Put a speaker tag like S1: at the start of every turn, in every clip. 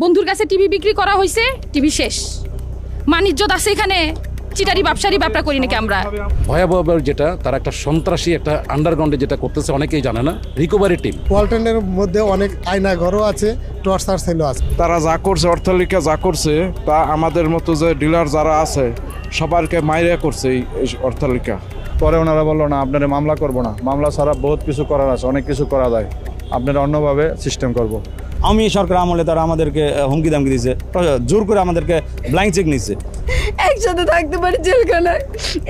S1: বন্ধুর কাছে টিভি বিক্রি করা হয়েছে, টিভি শেষ। মানিজ্যত আছে এখানে, চিটারি ব্যবসারি ব্যবসা করি নাকি আমরা।
S2: ভয়াবহ যেটা তারা একটা সন্ত্রাসী একটা আন্ডারগ্রাউন্ডে যেটা করতেছে অনেকেই জানে না। রিকভারি টিম
S3: ওয়ালটনের মধ্যে অনেক আয়না ঘরও আছে, টর্চার সেলও আছে।
S4: তারা যা করছে, অর্থলিকা যা করছে তা আমাদের মতো যে ডিলার যারা আছে সবারকে মাইরে করছে এই অর্থলিকা।
S5: পরে ওনারা বললো না আপনারা মামলা করবো না, মামলা ছাড়া বহুত কিছু করার আছে, অনেক কিছু করা যায়, আপনারা অন্যভাবে সিস্টেম করবো।
S6: আমি সরকার আমলে তারা আমাদেরকে হুমকি দামকি দিয়েছে, জোর করে আমাদেরকে ব্ল্যাঙ্ক চেক নিচ্ছে।
S7: একসাথে থাকতে পারি জেলখানায়,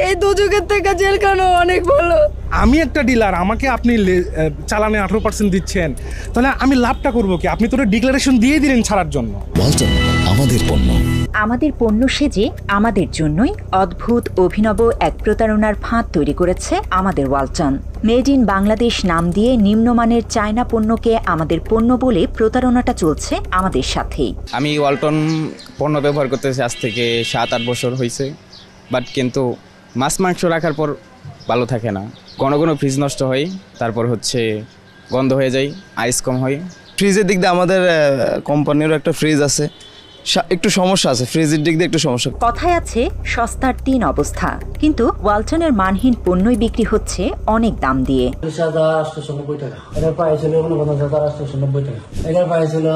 S7: এই দুযুগের থেকে জেলখানা অনেক ভালো।
S3: আমি একটা ডিলার, আমাকে আপনি চালানে 18% দিচ্ছেন, তাহলে আমি লাভটা করবো কি? আপনি তো ডিক্লারেশন দিয়ে দিলেন ছাড়ার জন্য।
S8: ওয়ালটন আমাদের পণ্য,
S9: আমাদের পণ্য সেজে আমাদের জন্যই অদ্ভুত অভিনব এক প্রতারণার ফাঁদ তৈরি করেছে আমাদের ওয়ালটন। মেড ইন বাংলাদেশ নাম দিয়ে নিম্নমানের চায়না পণ্যকে আমাদের পণ্য বলে প্রতারণাটা চলছে আমাদের সাথেই।
S10: আমি ওয়ালটন পণ্য ব্যবহার করতেছি আজ থেকে 7-8 বছর হয়েছে, বাট কিন্তু মাছ মাংস রাখার পর ভালো থাকে না, কোনো কোনো ফ্রিজ নষ্ট হয়, তারপর হচ্ছে গন্ধ হয়ে যায়, আইস কম হয়।
S11: ফ্রিজের দিক দিয়ে আমাদের কোম্পানিরও একটা ফ্রিজ আছে, একটু সমস্যা আছে, ফ্রিজের দিক দিয়ে একটু সমস্যা।
S9: কথায় আছে সস্তার 3 অবস্থা, কিন্তু ওয়ালটনের মানহীন পণ্যই বিক্রি হচ্ছে অনেক দাম দিয়ে।
S12: 890 টাকা, এটার প্রাইস হলো 49,890 টাকা, এটার প্রাইস হলো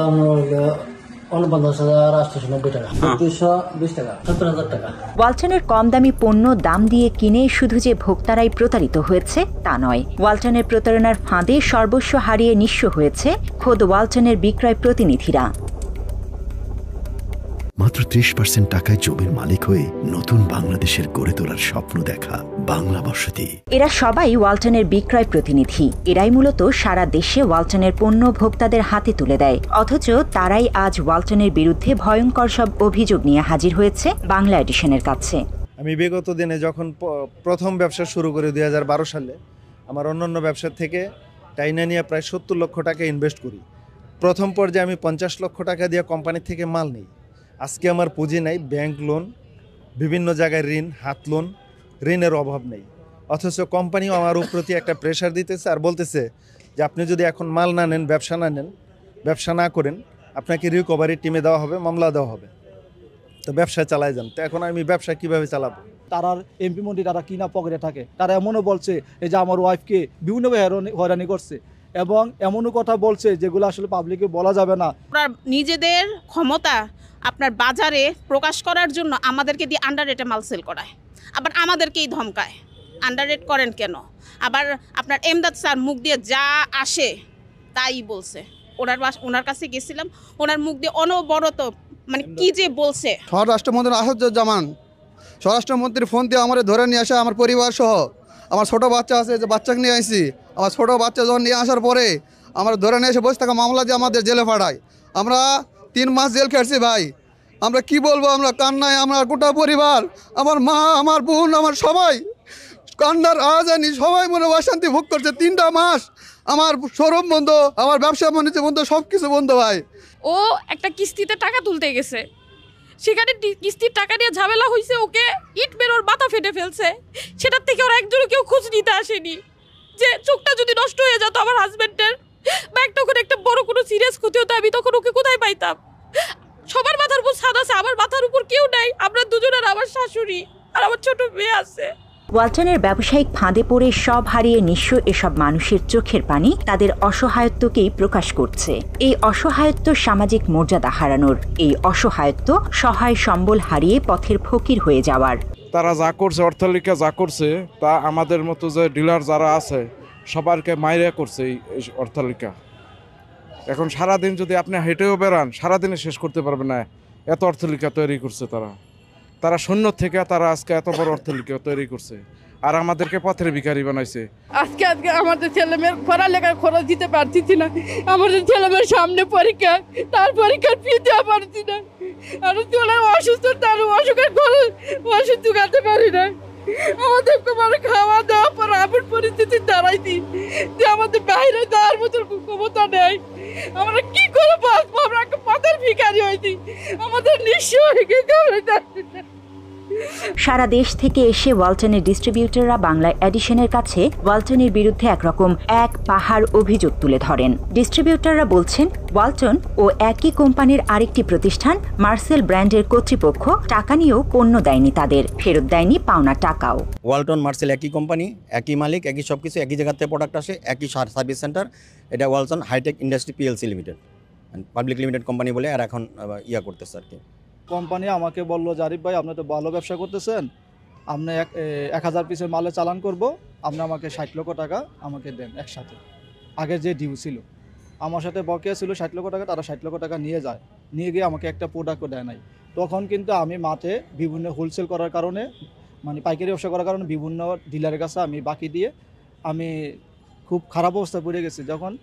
S12: 49,890 টাকা, 320 টাকা, 70,000 টাকা।
S9: ওয়ালটনের কম দামি পণ্য দাম দিয়ে কিনে শুধু যে ভোক্তারাই প্রতারিত হয়েছে তা নয়, ওয়ালটনের প্রতারণার ফাঁদে সর্বস্ব হারিয়ে নিঃস্ব হয়েছে খোদ ওয়ালটনের বিক্রয় প্রতিনিধিরা।
S8: মাত্র 30% টাকায় জমির মালিক হয়ে নতুন বাংলাদেশের গড়ে তোলার স্বপ্ন দেখা বাংলা বসতি।
S9: এরা সবাই ওয়ালটনের বিক্রয় প্রতিনিধি। এরাই মূলত সারা দেশে ওয়ালটনের পণ্য ভোক্তাদের হাতে তুলে দেয়, অথচ তারাই আজ ওয়ালটনের বিরুদ্ধে ভয়ঙ্কর সব অভিযোগ নিয়ে হাজির হয়েছে বাংলা এডিশনের কাছে।
S5: আমি বিগত দিনে যখন প্রথম ব্যবসা শুরু করি 2012 সালে, আমার অন্যান্য ব্যবসার থেকে টাইনা নিয়ে প্রায় 70 লক্ষ টাকা ইনভেস্ট করি। প্রথম পর্যায়ে আমি 50 লক্ষ টাকা দিয়ে কোম্পানি থেকে মাল নিই। আজকে আমার পুঁজি নাই, ব্যাংক লোন, বিভিন্ন জায়গায় ঋণ, হাত লোন, ঋণের অভাব নেই, অথচ কোম্পানিও আমার প্রতি একটা প্রেশার দিতেছে আর বলতেছে যে আপনি যদি এখন মাল না নেন, ব্যবসা না করেন, আপনাকে রিকভারি টিমে দেওয়া হবে, মামলা দেওয়া হবে, তো ব্যবসা চালায় যান। তো এখন আমি ব্যবসা কিভাবে চালাবো?
S13: তারার এমপি মন্ত্রী তারা কিনা পকেটে থাকে, তারা এমনও বলছে এই যে আমার ওয়াইফকে বিভিন্নভাবে হয়রানি করছে, এবং এমনও কথা বলছে যেগুলো আসলে পাবলিকে বলা যাবে না।
S7: নিজেদের ক্ষমতা আপনার বাজারে প্রকাশ করার জন্য আমাদেরকে দিয়ে আন্ডার রেটে মাল সেল করায়, আবার আমাদেরকেই ধমকায় আন্ডার রেট করেন কেন। আবার আপনার এমদাদ স্যার মুখ দিয়ে যা আসে তাই বলছে। ওনার কাছে গেছিলাম, ওনার মুখ দিয়ে অনবরত মানে কি যে বলছে।
S14: স্বরাষ্ট্রমন্ত্রী আসাদুজ্জামান স্বরাষ্ট্রমন্ত্রীর ফোন দিয়ে আমার ধরে নিয়ে আসে, আমার পরিবার সহ, আমার ছোটো বাচ্চা আছে, যে বাচ্চাকে নিয়ে আসি, আমার ছোটো বাচ্চা যখন নিয়ে আসার পরে আমার ধরে নিয়ে এসে বসে থাকা মামলা দিয়ে আমাদের জেলে পাঠায়। আমরা 3 মাস জেল খেটছি ভাই, আমরা কি বলবো, আমরা কান্নায়, আমরা গোটা পরিবার, আমার মা, আমার বোন, আমার সবাই কান্নার আওয়াজানি, সবাই মনে অশান্তি ভোগ করছে। 3টা মাস আমার শোরুম বন্ধ, আমার ব্যবসা বাণিজ্য বন্ধ, সব কিছু বন্ধ ভাই।
S1: ও একটা কিস্তিতে টাকা তুলতে গেছে, সেখানে কিস্তির টাকা নিয়ে ঝামেলা হয়েছে, ওকে ইট মেরে ওর মাথা ফেটে ফেলছে। সেটার থেকে ওরা একজনও কেউ খোঁজ নিতে আসেনি যে চোখটা যদি নষ্ট হয়ে যেত আমার হাজব্যান্ডের, বা একটা বড় কোনো সিরিয়াস ক্ষতি হতো, আমি তখন ওকে কোথায় পাইতাম? সবার মাথার উপর ছাদ আছে, আমার মাথার উপর কেউ নেই। আমরা দুজনের, আমার শাশুড়ি আর আমার ছোট মেয়ে আছে।
S9: ওয়ালটনের ব্যবসায়িক ফাঁদে পড়ে সব হারিয়ে নিঃস্ব এসব মানুষের চোখের পানি তাদের অসহায়ত্বকেই প্রকাশ করছে। এই অসহায়ত্ব সামাজিক মর্যাদা হারানোর, এই অসহায়ত্ব সহায় সম্বল হারিয়ে পথের ফকির হয়ে যাওয়ার।
S4: তারা যা করছে, অর্থলিকা যা করছে তা আমাদের মতো যে ডিলার যারা আছে সবারকে মাইরে করছে এই অর্থলিকা। এখন সারাদিন যদি আপনি হেঁটেও বেড়ান, সারাদিনে শেষ করতে পারবে না, এত অর্থলিকা তৈরি করছে তারা শূন্য থেকে তারা আজকে এত বড় অর্থলিকা তৈরি করছে, আর আমাদেরকে পথের ভিখারি বানাইছে।
S7: আজকে আমাদের ছেলেমেয়ের পড়ালেখার খরচ দিতে পারছি না, আমাদের ছেলেমেয়ের সামনে পরীক্ষা, তার পরীক্ষার ফি দেওয়া পারছি না, আর অসুস্থ, তার অসুখের খরচ ওষুধ জোগাতে পারি না। আমাদের মানে খাওয়া দাওয়া পর এমন পরিস্থিতি দাঁড়াইছি যে আমাদের বাইরে যাওয়ার মতো ক্ষমতা নেই। আমরা কি করে বাঁচবো? আমরা একটা পথের ভিখারি হয়েছি, আমাদের নিঃস্ব হয়ে গেছে।
S9: সারা দেশ থেকে এসে ওয়ালটনের ডিস্ট্রিবিউটররা বাংলা এডিশনের কাছে ওয়ালটনের বিরুদ্ধে একরকম এক পাহাড় অভিযোগ তুলে ধরেন। ডিস্ট্রিবিউটররা বলছেন ওয়ালটন ও একই কোম্পানির আরেকটি প্রতিষ্ঠান মার্সেল ব্র্যান্ডের কর্তৃপক্ষ টাকা নিয়েও পণ্য দেয়নি, তাদের ফেরত দেয়নি পাওনা টাকাও।
S15: ওয়ালটন মার্সেল একই কোম্পানি, একই মালিক, একই সব কিছু, একই জায়গা থেকে প্রোডাক্ট আসে, একই সার্ভিস সেন্টার। এটা Walton hitech industry PLC limited, public limited company বলে আর এখন ইয়া করতেছে আর কি।
S13: কোম্পানি আমাকে বললো যে আরিফ ভাই আপনি তো ভালো ব্যবসা করতেছেন, আপনি 1000 পিসের মালে চালান করব, আপনি আমাকে 60 লক্ষ টাকা আমাকে দেন একসাথে। আগের যে ডিউ ছিল আমার সাথে বকেয়া ছিল 60 লক্ষ টাকা, তারা 60 লক্ষ টাকা নিয়ে যায়, নিয়ে গিয়ে আমাকে একটা প্রোডাক্টও দেয় নাই। তখন কিন্তু আমি মাঠে বিভিন্ন হোলসেল করার কারণে, মানে পাইকারি ব্যবসা করার কারণে বিভিন্ন ডিলারের কাছে আমি বাকি দিয়ে আমি খুব খারাপ অবস্থায় পড়ে গেছি, যখন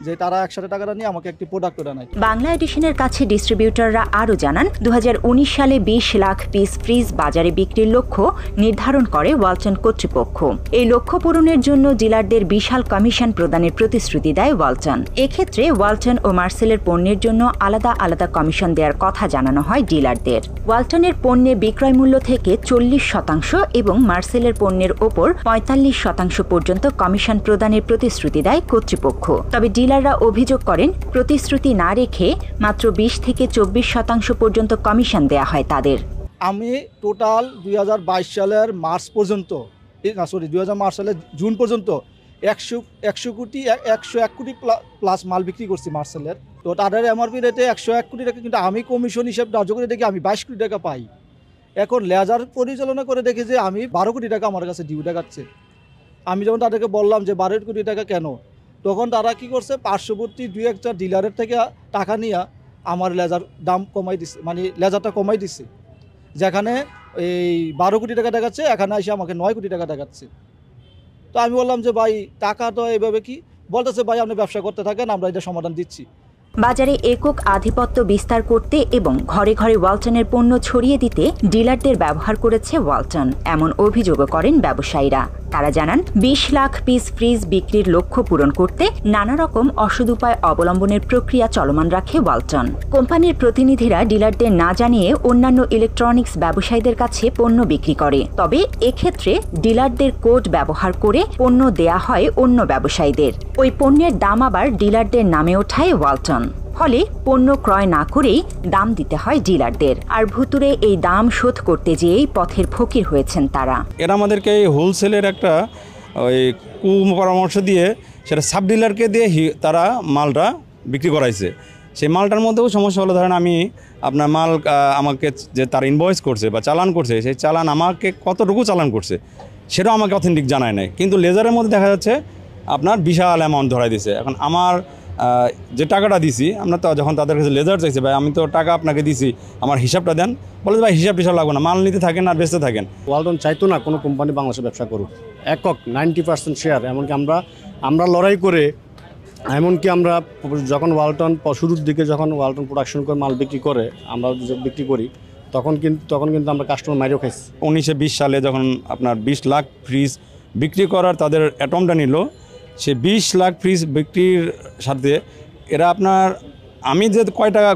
S13: যে তারা একসাথে টাকাটা নিয়ে আমাকে একটি প্রোডাক্ট দেয় নাই।
S9: বাংলা এডিশনের কাছে ডিস্ট্রিবিউটররা আরও জানান 2019 সালে 20 লাখ পিস ফ্রিজ বাজারে বিক্রির লক্ষ্য নির্ধারণ করে ওয়ালটন কর্তৃপক্ষ। এই লক্ষ্য পূরণের জন্য ডিলারদের বিশাল কমিশন প্রদানের প্রতিশ্রুতি দেয় ওয়ালটন। এক্ষেত্রে ওয়ালটন ও মার্সেলের পণ্যের জন্য আলাদা আলাদা কমিশন দেওয়ার কথা জানানো হয় ডিলারদের। ওয়ালটনের পণ্যে বিক্রয় মূল্য থেকে 40% এবং মার্সেলের পণ্যের ওপর 45% পর্যন্ত কমিশন প্রদানের প্রতিশ্রুতি দেয় কর্তৃপক্ষ। তবে ডিলাররা অভিযোগ করেন প্রতিশ্রুতি না রেখে মাত্র 20 থেকে 24% পর্যন্ত কমিশন দেয়া হয় তাদের।
S13: আমি টোটাল 2022 সালের মার্চ পর্যন্ত, না সরি 2022 সালের জুন পর্যন্ত 101 কোটি প্লাস মাল বিক্রি করছি মার্সেলের। তো তাদের এমআরপি রেটে 101 কোটি টাকা, কিন্তু আমি কমিশন হিসেবে ধার্য করে দেখি আমি 22 কোটি টাকা পাই। এখন লেজার পরিচালনা করে দেখি যে আমি 12 কোটি টাকা আমার কাছে ডিউ দেখাচ্ছে। আমি যখন তাদেরকে বললাম যে 12 কোটি টাকা কেন, তখন তারা কি করছে, পার্শ্ববর্তী 2-1টা ডিলারের থেকে টাকা নিয়ে আমার লেজার দাম কমাই দিচ্ছে, মানে লেজারটা কমাই দিচ্ছে। যেখানে এই 12 কোটি টাকা দেখাচ্ছে, এখানে এসে আমাকে 9 কোটি টাকা দেখাচ্ছে। তো আমি বললাম যে ভাই টাকা তো এইভাবে কি, বলতেছে ভাই আপনি ব্যবসা করতে থাকেন, আমরা এটা সমাধান দিচ্ছি।
S9: বাজারে একক আধিপত্য বিস্তার করতে এবং ঘরে ঘরে ওয়ালটনের পণ্য ছড়িয়ে দিতে ডিলারদের ব্যবহার করেছে ওয়ালটন, এমন অভিযোগও করেন ব্যবসায়ীরা। তারা জানান 20 লাখ পিস ফ্রিজ বিক্রির লক্ষ্য পূরণ করতে নানা রকম অসৎ উপায় অবলম্বনের প্রক্রিয়া চলমান রাখে ওয়ালটন। কোম্পানির প্রতিনিধিরা ডিলারদের না জানিয়ে অন্যান্য ইলেকট্রনিক্স ব্যবসায়ীদের কাছে পণ্য বিক্রি করে, তবে এক্ষেত্রে ডিলারদের কোড ব্যবহার করে পণ্য দেয়া হয় অন্য ব্যবসায়ীদের। ওই পণ্যের দাম আবার ডিলারদের নামে ওঠায় ওয়ালটন, ফলে পণ্য ক্রয় না করেই দাম দিতে হয় ডিলারদের। আর ভুতুরে এই দাম শোধ করতে যেয়েই পথের ফকির হয়েছেন তারা।
S6: এরা আমাদেরকে হোলসেলের একটা ওই কুপরামর্শ দিয়ে সেটা সাব ডিলারকে দিয়ে তারা মালটা বিক্রি করাইছে। সেই মালটার মধ্যেও সমস্যা হলো, ধরেন আমি আপনার মাল আমাকে যে তার ইনভয়েস করছে বা চালান করছে, সেই চালান আমাকে কতটুকু চালান করছে সেটাও আমাকে অথেন্টিক জানায় নাই, কিন্তু লেজারের মধ্যে দেখা যাচ্ছে আপনার বিশাল অ্যামাউন্ট ধরাই দিছে। এখন আমার যে টাকাটা দিছি, আমরা তো যখন তাদের কাছে লেজার চাইছে, ভাই আমি তো টাকা আপনাকে দিছি, আমার হিসাবটা দেন, বলে ভাই হিসাব টিসাব লাগবে না, মাল নিতে থাকেন আর বেচতে থাকেন।
S16: ওয়ালটন চাইতো না কোনো কোম্পানি বাংলাদেশে ব্যবসা করুক, একক 90% শেয়ার। এমনকি আমরা লড়াই করে, এমনকি আমরা যখন ওয়ালটন শুরুর দিকে যখন ওয়ালটন প্রোডাকশন করে মাল বিক্রি করে, আমরা বিক্রি করি, তখন কিন্তু আমরা কাস্টমার মাইরেও খাইছি।
S6: 1920 সালে যখন আপনার 20 লাখ ফ্রিজ বিক্রি করার তাদের অ্যাটমটা নিল, সে 20 লাখ ফ্রিজ বিক্রির সাথে এরা আপনার, আমি যে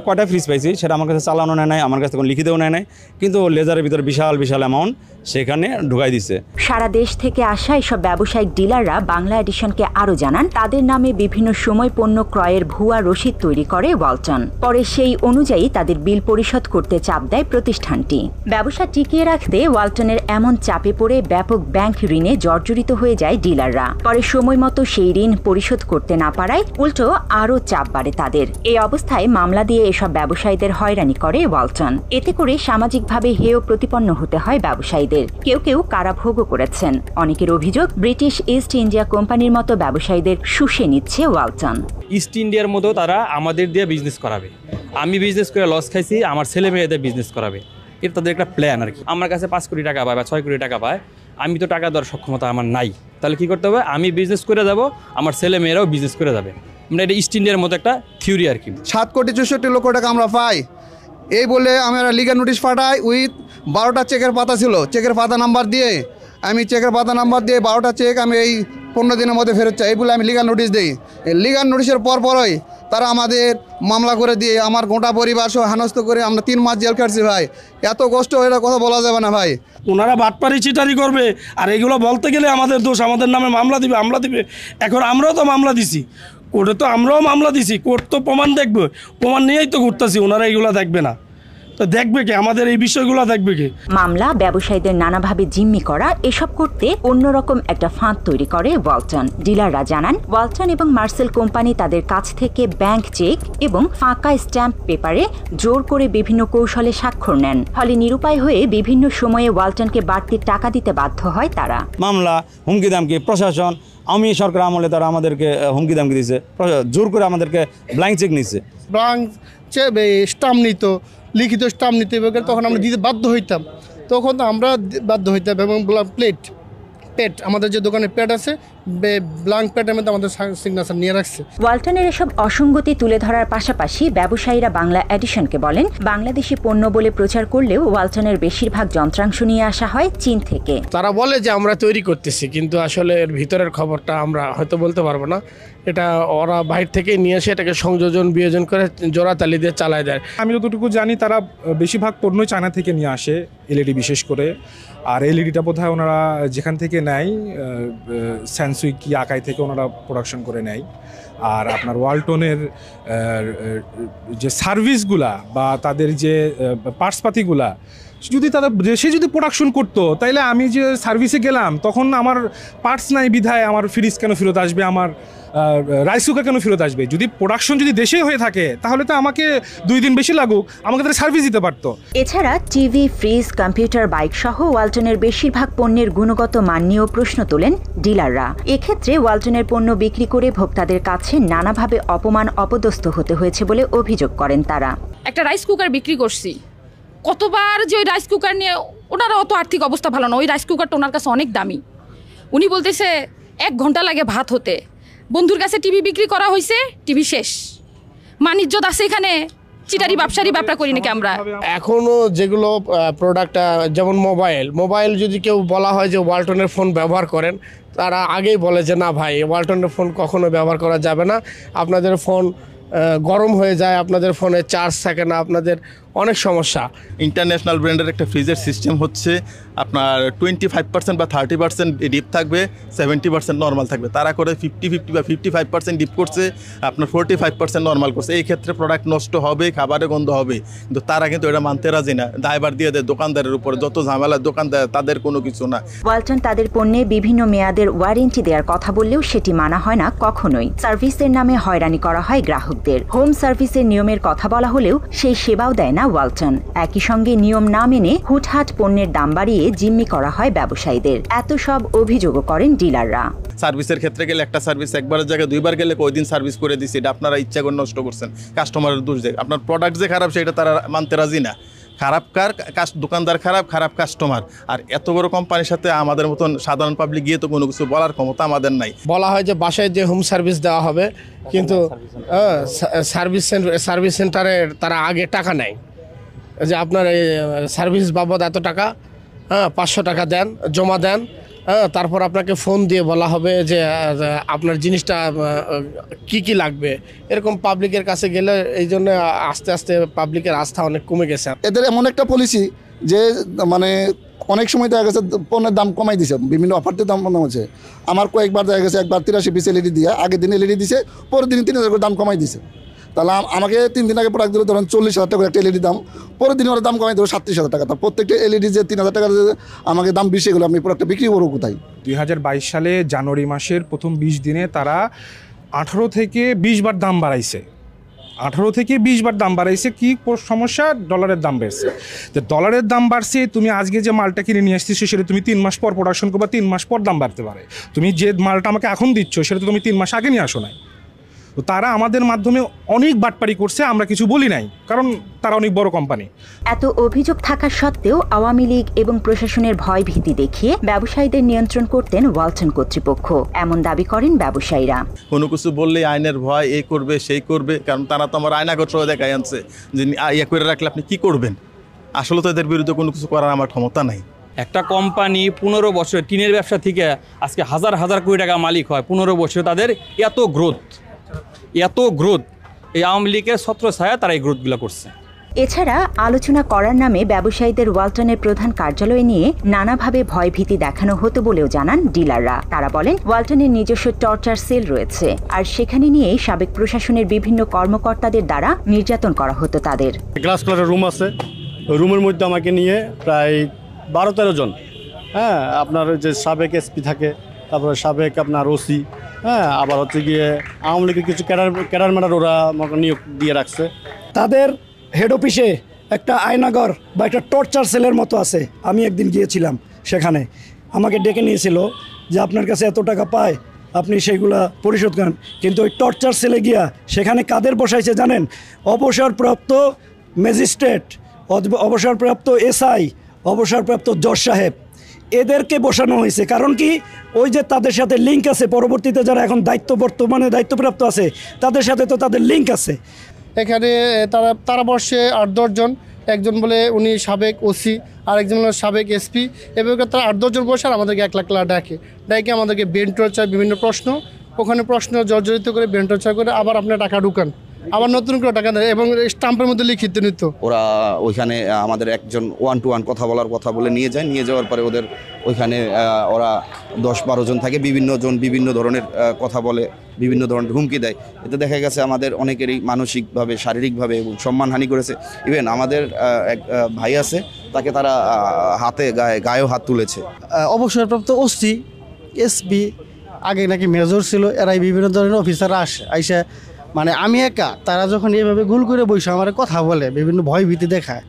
S6: কয়টা ফ্রিজ পাইছি সেটা আমার কাছে চালানো নেয় নাই, আমার কাছে কোনো লিখিতেও নেয় নাই, কিন্তু লেজারের ভিতরে বিশাল বিশাল অ্যামাউন্ট সেখানে ঢুকাই দিছে।
S9: সারা দেশ থেকে আসা এসব ব্যবসায়িক ডিলাররা বাংলা এডিশনকে আরও জানান তাদের নামে বিভিন্ন সময় পণ্য ক্রয়ের ভুয়া রসিদ তৈরি করে ওয়ালটন। পরে সেই অনুযায়ী তাদের বিল পরিশোধ করতে চাপ দেয় প্রতিষ্ঠানটি। ব্যবসা টিকিয়ে রাখতে ওয়ালটনের এমন চাপে পড়ে ব্যাপক ব্যাংক ঋণে জর্জরিত হয়ে যায় ডিলাররা। পরে সময় মতো সেই ঋণ পরিশোধ করতে না পারায় উল্টো আরও চাপ বাড়ে তাদের। এই অবস্থায় মামলা দিয়ে এসব ব্যবসায়ীদের হয়রানি করে ওয়ালটন। এতে করে সামাজিকভাবে হেয় প্রতিপন্ন হতে হয় ব্যবসায়ীদের। কেউ কেউ কারাভোগও করেছেন। অনেকের অভিযোগ ব্রিটিশ ইস্ট ইন্ডিয়া কোম্পানির মতো ব্যবসায়ীদের শুষে নিচ্ছে ওয়ালটন।
S17: ইস্ট ইন্ডিয়ার মতো তারা আমাদের দিয়ে বিজনেস করাবে, আমি বিজনেস করে লস খাইছি, আমার ছেলে মেয়েদের বিজনেস করাবে, এটা তাদের একটা প্ল্যান আর কি। আমার কাছে 5 কোটি টাকা পায় বা 6 কোটি টাকা পায়, আমি তো টাকা দেওয়ার সক্ষমতা আমার নাই, তাহলে কি করতে হবে, আমি বিজনেস করে যাব, আমার ছেলে মেয়েরাও বিজনেস করে যাবে। মানে এটা ইস্ট ইন্ডিয়ার মতো একটা থিওরি আর কি।
S14: 7 কোটি 64 লক্ষ টাকা আমরা পাই, এই বলে আমরা লিগাল নোটিশ পাঠাই। উইথ 12টা চেকের পাতা ছিল, চেকের পাতা নাম্বার দিয়ে আমি চেকের পাতা নাম্বার দিয়ে 12টা চেক আমি এই 15 দিনের মধ্যে ফেরত চাই, এই বলে আমি লিগাল নোটিশ দিই। এই লিগাল নোটিশের পরই তারা আমাদের মামলা করে দিয়ে আমার গোটা পরিবার সহ হেনস্থ করে আমরা 3 মাস জেল কাটছি ভাই। এত কষ্ট এটা কথা বলা যাবে না ভাই।
S18: ওনারা বাটপারি চিটারি করবে, আর এগুলো বলতে গেলে আমাদের দোষ, আমাদের নামে মামলা দিবে। এখন আমরাও তো মামলা দিছি কোর্টে, তো আমরাও মামলা দিছি, কোর্ট তো প্রমাণ দেখবে, প্রমাণ নিয়েই তো ঘুরতেছি। ওনারা এগুলো দেখবে না, তো দেখবে কি আমাদের এই বিষয়গুলো দেখবে কি?
S9: মামলা, ব্যবসায়ীদের নানাভাবে জিম্মি করা, এসব করতে অন্যরকম একটা ফাঁদ তৈরি করে ওয়ালটন। ডিলাররা জানান, ওয়ালটন এবং মার্সেল কোম্পানি তাদের কাছ থেকে ব্যাংক চেক এবং ফাঁকা স্ট্যাম্প পেপারে জোর করে বিভিন্ন কৌশলে স্বাক্ষর নেন। ফলে নিরুপায় হয়ে বিভিন্ন সময়ে ওয়ালটনকে বাড়তি টাকা দিতে বাধ্য হয় তারা।
S6: মামলা, হুমকি দামকি, প্রশাসন, আমি সরকার আমলে তারা আমাদেরকে হুমকি দামকি দিয়েছে, জোর করে আমাদেরকে ব্ল্যাঙ্ক চেক নিচ্ছে।
S16: ব্ল্যাঙ্ক স্টাম্প নিত, লিখিত স্টাম্প নিতে হবে, তখন আমরা দিতে বাধ্য হইতাম, তখন আমরা বাধ্য হইতাম। এবং পেট আমাদের যে দোকানে পেট আছে, ব্ল্যাঙ্ক পেটের মধ্যে আমাদের সিগনেচার নিয়ে রাখছে।
S9: ওয়ালটনের এসব অসঙ্গতি তুলে ধরার পাশাপাশি ব্যবসায়ীরা বাংলা এডিশনকে বলেন, বাংলাদেশি পণ্য বলে প্রচার করলেও ওয়ালটনের বেশিরভাগ যন্ত্রাংশ নিয়ে আসা হয় চীন থেকে।
S18: তারা বলে যে আমরা তৈরি করতেছি, কিন্তু আসলে এর ভিতরের খবরটা আমরা হয়তো বলতে পারবো না। এটা ওরা বাইরে থেকে নিয়ে এসে এটাকে সংযোজন বিয়োজন করে জোড়াতালি দিয়ে চালায় দেয়।
S3: আমি যতটুকু জানি তারা বেশিরভাগ পণ্যই চায়না থেকে নিয়ে আসে, এলইডি বিশেষ করে। আর এলইডিটা বোধহয় ওনারা যেখান থেকে নেয়, স্যামসুই কি আকাই থেকে ওনারা প্রোডাকশন করে নেয়। আর আপনার ওয়ালটনের যে সার্ভিসগুলা বা তাদের যে পার্টসপাতিগুলা যদি তারা দেশে যদি প্রোডাকশন করতো, তাইলে আমি যে সার্ভিসে গেলাম তখন আমার পার্টস নাই বিধায় আমার ফ্রিজ কেন ফেরত আসবে, আমার রাইস কুকার কেন ফেরত আসবে? যদি প্রোডাকশন যদি দেশে হয়ে থাকে তাহলে তো আমাকে 2 দিন বেশি লাগুক, আমাকে তারা সার্ভিস দিতে পারতো।
S9: এছাড়া টিভি, ফ্রিজ, কম্পিউটার, বাইক সহ ওয়ালটনের বেশিরভাগ পণ্যের গুণগত মান নিয়েও প্রশ্ন তোলেন ডিলাররা। এক্ষেত্রে ওয়ালটনের পণ্য বিক্রি করে ভোক্তাদের কাছে নানাভাবে অপমান, অপদস্থ হতে হয়েছে বলে অভিযোগ করেন তারা।
S1: একটা রাইস কুকার বিক্রি করছি, কতবার যে ওই রাইস কুকার নিয়ে, ওনারা অত আর্থিক অবস্থা ভালো না, ওই রাইস কুকারটা ওনার কাছে অনেক দামি। উনি বলতেছে 1 ঘন্টা লাগে ভাত হতে। বন্ধুর কাছে টিভি বিক্রি করা হয়েছে, টিভি শেষ। মানিজ্যত আছে এখানে, চিটারি ব্যবসায়ী ব্যবসা করি নাকি আমরা?
S18: এখনও যেগুলো প্রোডাক্ট, যেমন মোবাইল যদি কেউ বলা হয় যে ওয়ালটনের ফোন ব্যবহার করেন, তারা আগেই বলে যে না ভাই, ওয়ালটনের ফোন কখনো ব্যবহার করা যাবে না, আপনাদের ফোন গরম হয়ে যায়, আপনাদের ফোনে চার্জ থাকে না, আপনাদের অনেক সমস্যা।
S19: ইন্টারন্যাশনাল ব্র্যান্ডের একটা ফ্রিজের সিস্টেম হচ্ছে আপনার 25% বা 30% ডিপ থাকবে, 70% নর্মাল থাকবে। তারা করে 50 বা 55% ডিপ করছে, আপনার 45% নর্মাল করছে। এই ক্ষেত্রে প্রোডাক্ট নষ্ট হবে, খাবারে গন্ধ হবে, কিন্তু তারা কিন্তু এটা মানতে রাজি না। দায়ভার দিয়ে দেয় দোকানদারের উপর, যত ঝামেলা দোকানদার, তাদের কোনো কিছু না।
S9: ওয়ালটন তাদের পণ্যে বিভিন্ন মেয়াদের ওয়ারেন্টি দেওয়ার কথা বললেও সেটি মানা হয় না কখনোই। সার্ভিসের নামে হয়রানি করা হয় গ্রাহকদের। হোম সার্ভিসের নিয়মের কথা বলা হলেও সেই সেবাও দেয় না ওয়ালটন। একই সঙ্গে নিয়ম না মেনে হুটহাট পণ্যের দাম বাড়িয়ে জিম্মি করা হয় ব্যবসায়ীদের। এত সব অভিযোগও করেন ডিলাররা।
S19: সার্ভিসের ক্ষেত্রে গেলে একটা সার্ভিস একবারের জায়গায় 2বার গেলে ওই দিন সার্ভিস করে দিচ্ছে, এটা আপনারা ইচ্ছা করে নষ্ট করছেন, কাস্টমারের দোষ দেয়। আপনার প্রোডাক্ট যে খারাপ সেটা তারা মানতে রাজি না। খারাপ দোকানদার খারাপ কাস্টমার। আর এত বড় কোম্পানির সাথে আমাদের মতন সাধারণ পাবলিক গিয়ে তো কোনো কিছু বলার ক্ষমতা আমাদের নাই।
S18: বলা হয় যে বাসায় যে হোম সার্ভিস দেওয়া হবে, কিন্তু সার্ভিস সেন্টারে তারা আগে টাকা নেয় যে আপনার এই সার্ভিস বাবদ এত টাকা, 500 টাকা দেন, জমা দেন, তারপর আপনাকে ফোন দিয়ে বলা হবে যে আপনার জিনিসটা কি লাগবে। এরকম পাবলিকের কাছে গেলে এই জন্য আস্তে আস্তে পাবলিকের আস্থা অনেক কমে গেছে।
S14: এদের এমন একটা পলিসি যে মানে অনেক সময় দেখা গেছে পণ্যের দাম কমাই দিছে, বিভিন্ন অফারতে দাম কম হচ্ছে। আমার কয়েকবার দেখা গেছে, একবার 83 এলইডি দিয়ে আগের দিন এলইডি দিছে, পরের দিন 3000 করে দাম কমাই দিছে। তাহলে আমাকে 3 দিন আগে প্রোডাক্ট দিল ধরুন 40,000 টাকা একটা এলইডি দাম, পরের দিন ওরা দাম কমাই দেবো 37,000 টাকা। তার প্রত্যেকটা এলইডি যে 3,000 টাকা আমাকে দাম বেশি, এগুলো আমি প্রোডাক্টটা বিক্রি করবো কোথায়?
S3: 2022 সালে জানুয়ারি মাসের প্রথম 20 দিনে তারা 18 থেকে 20 বার দাম বাড়াইছে। 18 থেকে 20 বার দাম বাড়াইছে। কি সমস্যা? ডলারের দাম বেড়েছে। তো ডলারের দাম বাড়ছে, তুমি আজকে যে মালটা কিনে নিয়ে আসতেছো সেটা তুমি 3 মাস পর প্রোডাকশন করবা, 3 মাস পর দাম বাড়তে পারে। তুমি যে মালটা আমাকে এখন দিচ্ছ সেটা তো তুমি 3 মাস আগে নিয়ে আসো নাই। তো তারা আমাদের মাধ্যমে অনেক বাটপারি করছে, আমরা কিছু বলি নাই, কারণ তারা অনেক বড় কোম্পানি।
S9: এত অভিযোগ থাকা সত্ত্বেও আওয়ামী লীগ এবং প্রশাসনের ভয় ভীতি দেখিয়ে ব্যবসায়ীদের নিয়ন্ত্রণ করতেন ওয়ালটন কর্তৃপক্ষ, এমন দাবি করেন ব্যবসায়ীরা।
S19: কোনো কিছু বললেই আইনের ভয়, এই করবে সেই করবে, কারণ তারা তো আমার আইনাগত দেখাই আনছে যে ইয়ে করে রাখলে আপনি কি করবেন। আসলে তো এদের বিরুদ্ধে কোনো কিছু করার আমার ক্ষমতা নাই।
S17: একটা কোম্পানি 15 বছর টিনের ব্যবসা থেকে আজকে হাজার হাজার কোটি টাকা মালিক হয়, 15 বছর তাদের এত গ্রোথ এই আওয়ামী লীগের ছত্রছায়া তারা এই গ্রোথগুলো করছে।
S9: এছাড়া আলোচনা করার নামে ব্যবসায়ীদের ওয়ালটনের প্রধান কার্যালয় নিয়ে নানাভাবে ভয়ভীতি দেখানো হতো বলেও জানান ডিলাররা। তারা বলেন ওয়ালটনের নিজস্ব টর্চার সেল রয়েছে, আর সেখানে নিয়েই সাবেক প্রশাসনের বিভিন্ন কর্মকর্তাদের দ্বারা নির্যাতন করা হতো তাদের।
S16: গ্লাস কালারের রুম আছে, ওই রুমের মধ্যে আমাকে নিয়ে প্রায় 12-13 জন, হ্যাঁ, আপনার যে সাবেক এসপি থাকে, তারপরে সাবেক আপনার ওসি, হ্যাঁ, আবার হচ্ছে গিয়ে আওয়ামী লীগের কিছু ক্যাডার ম্যাডার ওরা আমাকে নিয়োগ দিয়ে রাখছে।
S20: তাদের হেড অফিসে একটা আয়নাগর বা একটা টর্চার সেলের মতো আছে। আমি একদিন গিয়েছিলাম সেখানে, আমাকে ডেকে নিয়েছিল যে আপনার কাছে এত টাকা পায়, আপনি সেইগুলা পরিশোধ করেন। কিন্তু ওই টর্চার সেলে গিয়া সেখানে কাদের বসাইছে জানেন? অবসরপ্রাপ্ত ম্যাজিস্ট্রেট, অবসরপ্রাপ্ত এসআই, অবসরপ্রাপ্ত জজ সাহেব, এদেরকে বসানো হয়েছে। কারণ কি, ওই যে তাদের সাথে লিঙ্ক আছে, পরবর্তীতে যারা এখন বর্তমানে দায়িত্বপ্রাপ্ত আছে তাদের সাথে তো তাদের লিঙ্ক আছে।
S18: এখানে তারা বসে 8-10 জন, একজন বলে উনি সাবেক ওসি, আরেকজন হলো সাবেক এসপি, এভাবে তারা 8-10 জন বসে আর আমাদেরকে 1 লাখ টাকা ডাকে আমাদেরকে ব্রেন টর্চার, বিভিন্ন প্রশ্ন, ওখানে প্রশ্ন জর্জরিত করে ব্রেন টর্চার করে আবার আপনার টাকা ঢুকান, আবার নতুন করে টাকা দেয় এবং স্টাম্পের মধ্যে লিখিত নিত।
S21: ওরা ওইখানে আমাদের একজন 1-to-1 কথা বলে নিয়ে যায়। নিয়ে যাওয়ার পরে ওদের ওইখানে ওরা 10-12 জন থাকে, বিভিন্ন জন বিভিন্ন ধরনের কথা বলে, বিভিন্ন ধরনের হুমকি দেয়। এতে দেখা গেছে আমাদের অনেকেরই মানসিকভাবে, শারীরিকভাবে এবং সম্মানহানি করেছে। ইভেন আমাদের এক ভাই আছে, তাকে তারা গায়েও হাত তুলেছে।
S22: অবসরপ্রাপ্ত ওসি, এসপি, আগে নাকি মেজর ছিল, এরাই বিভিন্ন ধরনের অফিসাররা আইসা মানে আমি একা, তারা যখন এইভাবে গোল করে বসে আমার কথা বলে, বিভিন্ন ভয়ভীতি দেখায়।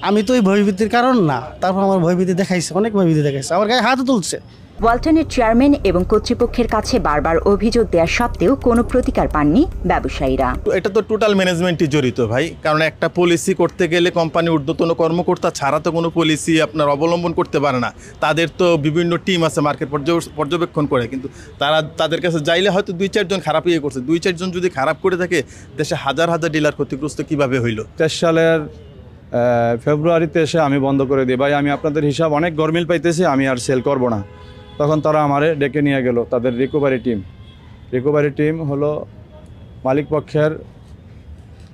S22: আমি তো ওই ভয়ভীতির কারণ না, তারপর আমার ভয়ভীতি দেখাইছে, অনেক ভয়ভীতি দেখাইছে, আমার গায়ে হাতও তুলছে।
S9: ওয়ালটনের চেয়ারম্যান এবং কর্তৃপক্ষের কাছে বারবার অভিযোগ দেওয়া সত্ত্বেও কোনো প্রতিকার পাননি ব্যবসায়ীরা।
S19: এটা তো টোটাল ম্যানেজমেন্টই জড়িত ভাই, কারণ একটা পলিসি করতে গেলে কোম্পানি ঊর্ধ্বতন কর্মকর্তা ছাড়া তো কোনো পলিসি আপনার অবলম্বন করতে পারে না। তাদের তো বিভিন্ন টিম আছে মার্কেট পর্যবেক্ষণ করে, কিন্তু তাদের কাছে যাইলে হয়তো 2-4 জন খারাপ করছে। 2-4 জন যদি খারাপ করে থাকে, দেশে হাজার হাজার ডিলার ক্ষতিগ্রস্ত কিভাবে হইল।
S6: 23 সালের ফেব্রুয়ারিতে এসে আমি বন্ধ করে দিই, ভাই আমি আপনাদের হিসাব অনেক গরমিল পাইতেছি, আমি আর সেল করব না। তখন তারা আমারে ডেকে নিয়ে গেল তাদের রিকভারি টিম হলো মালিক পক্ষের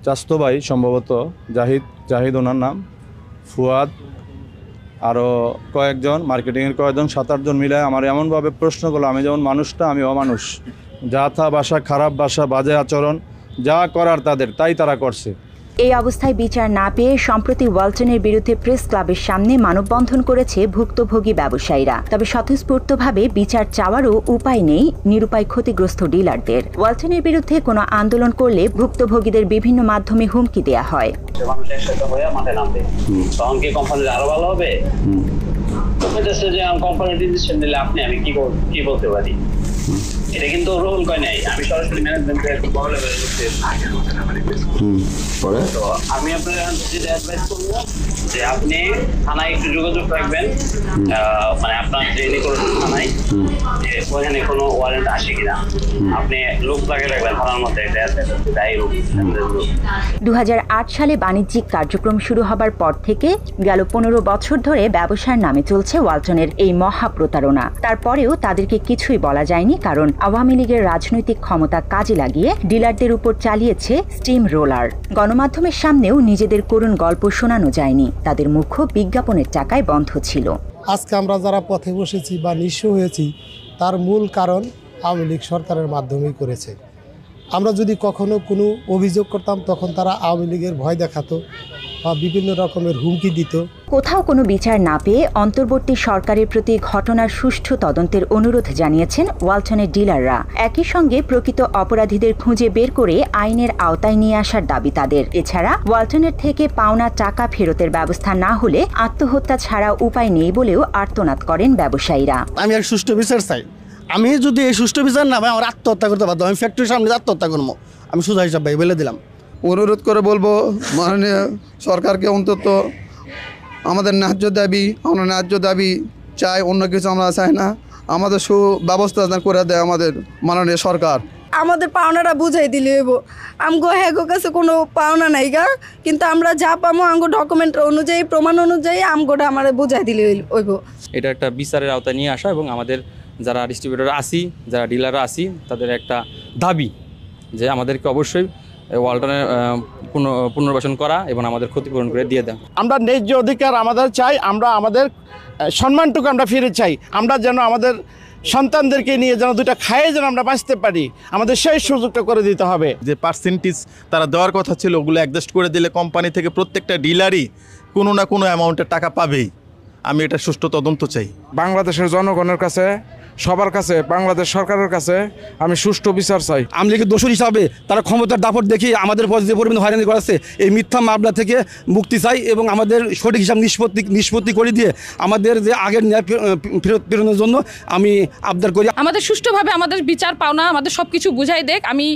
S6: চাস্তো ভাই, সম্ভবত জাহিদ ওনার নাম, ফুয়াদ, আরও কয়েকজন মার্কেটিংয়ের কয়েকজন, 7-8 জন মিলে আমার এমনভাবে প্রশ্ন করলো, আমি যেমন মানুষটা আমি অমানুষ, যা থা ভাষা, খারাপ ভাষা, বাজে আচরণ, যা করার তাদের তাই তারা করছে।
S9: এই অবস্থায় বিচার না পেয়ে সম্প্রতি ওয়ালটনের বিরুদ্ধে প্রেস ক্লাবের সামনে মানববন্ধন করেছে ভুক্তভোগী ব্যবসায়ীরা। তবে স্বতঃস্ফূর্তভাবে বিচার চাওয়ারও উপায় নেই নিরুপায় ক্ষতিগ্রস্ত ডিলারদের। ওয়ালটনের বিরুদ্ধে কোনো আন্দোলন করলে ভুক্তভোগীদের বিভিন্ন মাধ্যমে হুমকি দেয়া হয়।
S23: আমি কি বলতে পারি, এটা কিন্তু রোল কয় নাই, আমি সরাসরি ম্যানেজমেন্টের বড় লেভেলে তো আমি আপনার যেটা অ্যাডভাইস করবো যে আপনি থানায় একটু যোগাযোগ রাখবেন, মানে আপনার যে নিকটস্থ থানায় যে ওখানে কোনো ওয়ারেন্ট আসে কিনা, আপনি লোক লাগিয়ে রাখবেন থানার মধ্যে।
S9: 2008 সালে বাণিজ্যিক কার্যক্রম শুরু হবার পর থেকে গেল 15 বছর ধরে ব্যবসার নামে চলছে ওয়ালটনের এই মহা প্রতারণা। তারপরেও তাদেরকে কিছুই বলা যায়নি, কারণ আওয়ামী লীগের রাজনৈতিক ক্ষমতা কাজে লাগিয়ে ডিলারদের উপর চালিয়েছে স্টিম রোলার। গণমাধ্যমের সামনেও নিজেদের করুণ গল্প শোনানো যায়নি, তাদের মুখ বিজ্ঞাপনের টাকায় বন্ধ ছিল।
S24: আজকে আমরা যারা পথে বসেছি বা নিঃস্ব হয়েছি, তার মূল কারণ আওয়ামী লীগ সরকারের মাধ্যমেই করেছে। আমরা যদি কখনো কোনো অভিযোগ করতাম, তখন তারা আওয়ামী লীগের ভয় দেখাতো বা বিভিন্ন রকমের হুমকি দিত।
S9: কোথাও কোনো বিচার না পেয়ে অন্তর্বর্তী সরকারের প্রতি ঘটনার সুষ্ঠু তদন্তের অনুরোধ জানিয়েছেন ওয়ালটনের ডিলাররা। একই সঙ্গে প্রকৃত অপরাধীদের খুঁজে বের করে আইনের আওতায় নিয়ে আসার দাবি তাদের। এছাড়া ওয়ালটনের থেকে পাওনা টাকা ফেরতের ব্যবস্থা না হলে আত্মহত্যা ছাড়া উপায় নেই বলেও আর্তনাদ করেন ব্যবসায়ীরা।
S22: আমি এক সুষ্ঠু বিচার চাই। আমি যদি এই সুষ্ঠু বিচার না পাই, আমার আত্মহত্যা করতে বাধ্য। আমি ফ্যাক্টরির সামনে আত্মহত্যা করবো, আমি সোজা হিসাব ভাই বলে দিলাম।
S14: অনুরোধ করে বলবো মাননীয় সরকারকে অন্তত আমাদের ন্যায্য দাবি, আমরা ন্যায্য দাবি চাই, অন্য কিছু আমরা চাই না। আমাদের সুব্যবস্থা করে দেয় আমাদের মাননীয় সরকার।
S7: আমাদের পাওনাটা বুঝাই দিলে হইব। আমগো হ্যাগো কাছে কোনো পাওনা নাই গা, কিন্তু আমরা যা পাবো আমগো ডকুমেন্ট অনুযায়ী প্রমাণ অনুযায়ী আমগোটা আমার বুঝাই দিলে হইব।
S17: এটা একটা বিচারের আওতায় নিয়ে আসা এবং আমাদের যারা ডিস্ট্রিবিউটর আসি, যারা ডিলাররা আসি, তাদের একটা দাবি যে আমাদেরকে অবশ্যই ওয়ালটনের পুনর্বাসন করা এবং আমাদের ক্ষতিপূরণ করে দিয়ে দেন।
S18: আমরা ন্যায্য অধিকার আমাদের চাই, আমরা আমাদের সম্মানটুকু আমরা ফিরে চাই। আমরা যেন আমাদের সন্তানদেরকে নিয়ে যেন দুইটা খায়ে যেন আমরা বাঁচতে পারি, আমাদের সেই সুযোগটা করে দিতে হবে।
S19: যে পার্সেন্টেজ তারা দেওয়ার কথা ছিল ওগুলো অ্যাডজাস্ট করে দিলে কোম্পানি থেকে প্রত্যেকটা ডিলারই কোনো না কোনো অ্যামাউন্টের টাকা পাবেই। আমি এটা সুষ্ঠু তদন্ত চাই।
S4: বাংলাদেশের জনগণের কাছে, সবার কাছে, বাংলাদেশ সরকারের কাছে আমি সুষ্ঠু বিচার চাই।
S2: আওয়ামী লীগের দোষর হিসাবে তারা ক্ষমতার দাপট দেখিয়ে আমাদের যে পরিমাণ হয়রানি করেছে, এই মিথ্যা মামলা থেকে মুক্তি চাই এবং আমাদের সঠিক হিসাব নিষ্পত্তি করে দিয়ে আমাদের যে আগের ন্যায় ফেরত প্রেরণের জন্য আমি আবদার করি।
S1: আমাদের সুষ্ঠুভাবে আমাদের বিচার পাওনা, আমাদের সব কিছু বুঝাই দেখ। আমি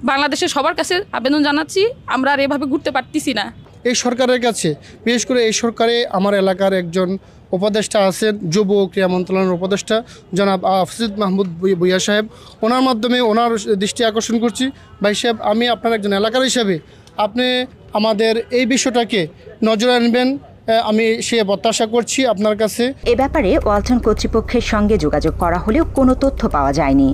S1: বাংলাদেশের সবার কাছে আবেদন জানাচ্ছি, আমরা আর এভাবে ঘুরতে পারতেছি না।
S10: এই সরকারের কাছে, বিশেষ করে এই সরকারে আমার এলাকার একজন উপদেষ্টা আছেন, যুব ও ক্রীড়া মন্ত্রণালয়ের উপদেষ্টা জনাব আফসিদ মাহমুদ ভুইয়া সাহেব, ওনার মাধ্যমে ওনার দৃষ্টি আকর্ষণ করছি। ভাই সাহেব, আমি আপনার একজন এলাকার হিসাবে আপনি আমাদের এই বিষয়টাকে নজরে আনবেন, আমি সে প্রত্যাশা করছি আপনার কাছে।
S9: এ ব্যাপারে ওয়ালটন কর্তৃপক্ষের সঙ্গে যোগাযোগ করা হলেও কোনো তথ্য পাওয়া যায়নি।